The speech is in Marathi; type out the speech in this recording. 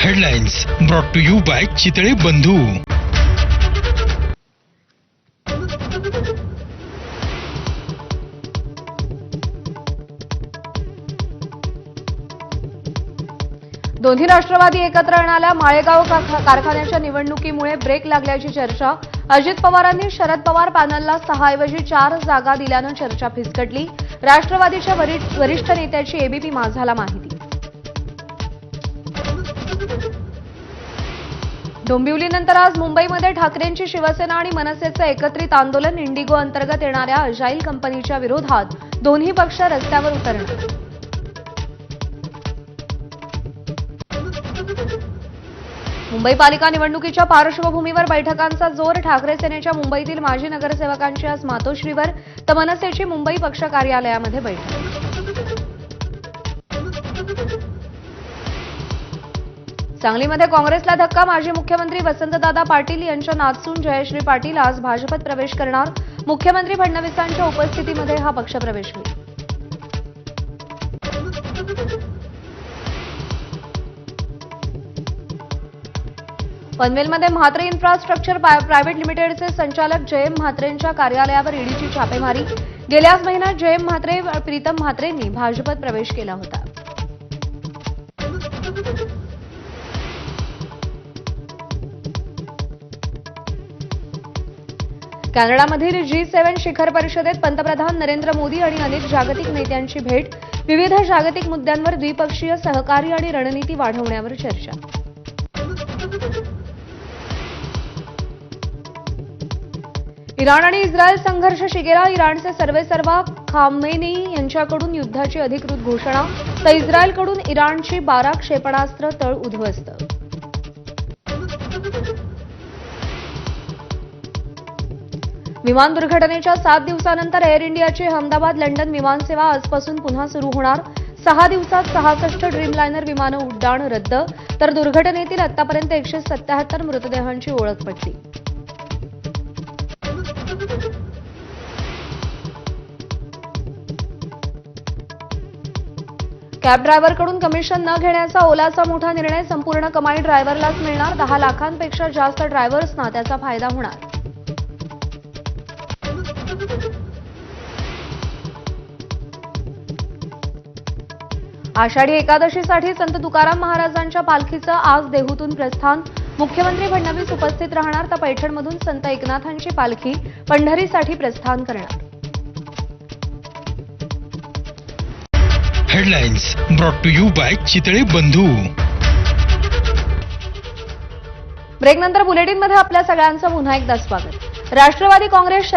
Headlines brought to you by Chitale Bandhu. दोन्ही राष्ट्रवादी एकत्र येणाऱ्या माळेगाव कारखान्याच्या निवडणुकीमुळे ब्रेक लागल्याची चर्चा. अजित पवारांनी शरद पवार पॅनलला 6 ऐवजी 4 जागा दिल्यानं चर्चा फिसकटली. राष्ट्रवादीच्या वरिष्ठ नेत्याची एबीपी माझाला माहिती. डोंबिवलीनंतर आज मुंबईमध्ये ठाकरेंची शिवसेना आणि मनसेचं एकत्रित आंदोलन. इंडिगो अंतर्गत येणाऱ्या अजाईल कंपनीच्या विरोधात दोन्ही पक्ष रस्त्यावर उतरणार. मुंबई पालिका निवडणुकीच्या पार्श्वभूमीवर बैठकांचा जोर. ठाकरे सेनेच्या मुंबईतील माजी नगरसेवकांची आज मातोश्रीवर तर मनसेची मुंबई पक्ष कार्यालयामध्ये बैठक. सांगलीमध्ये काँग्रेसला धक्का. माजी मुख्यमंत्री वसंतदादा पाटील यांच्या नातसून जयश्री पाटील आज भाजपत प्रवेश करणार. मुख्यमंत्री फडणवीसांच्या उपस्थितीमध्ये हा पक्षप्रवेश होईल. पनवेलमध्ये म्हात्रे इन्फ्रास्ट्रक्चर प्रायव्हेट लिमिटेडचे संचालक जयम म्हात्रेंच्या कार्यालयावर ईडीची छापेमारी. गेल्याच महिन्यात जयम म्हात्रे प्रीतम म्हात्रेंनी भाजपत प्रवेश केला होता. कॅनडामधील G7 शिखर परिषदेत पंतप्रधान नरेंद्र मोदी आणि अनेक जागतिक नेत्यांची भेट. विविध जागतिक मुद्द्यांवर द्विपक्षीय सहकार्य आणि रणनीती वाढवण्यावर चर्चा. इराण आणि इस्रायल संघर्ष शिगेला. इराणचे सर्वेसर्वा खामेनी यांच्याकडून युद्धाची अधिकृत घोषणा तर इस्रायलकडून इराणची 12 क्षेपणास्त्र तळ उद्ध्वस्त. विमान दुर्घटनेच्या 7 दिवसानंतर एअर इंडियाची अहमदाबाद लंडन विमानसेवा आजपासून पुन्हा सुरू होणार. 6 दिवसात 66 ड्रीमलायनर विमानं उड्डाण रद्द तर दुर्घटनेतील आतापर्यंत 177 मृतदेहांची ओळख पटली. कॅब ड्रायव्हरकडून कमिशन न घेण्याचा ओलाचा मोठा निर्णय. संपूर्ण कमाई ड्रायव्हरलाच मिळणार. 10 लाखांपेक्षा जास्त ड्रायव्हर्सना त्याचा फायदा होणार. आषाढी एकादशीसाठी संत तुकाराम महाराजांच्या पालखीचं आज देहूतून प्रस्थान. मुख्यमंत्री फडणवीस उपस्थित राहणार तर पैठणमधून संत एकनाथांची पालखी पंढरीसाठी प्रस्थान करणार. Headlines brought to you by Chitale Bandhu. ब्रेकनंतर बुलेटिनमध्ये आपल्या सगळ्यांचं पुन्हा एकदा स्वागत. राष्ट्रवादी काँग्रेस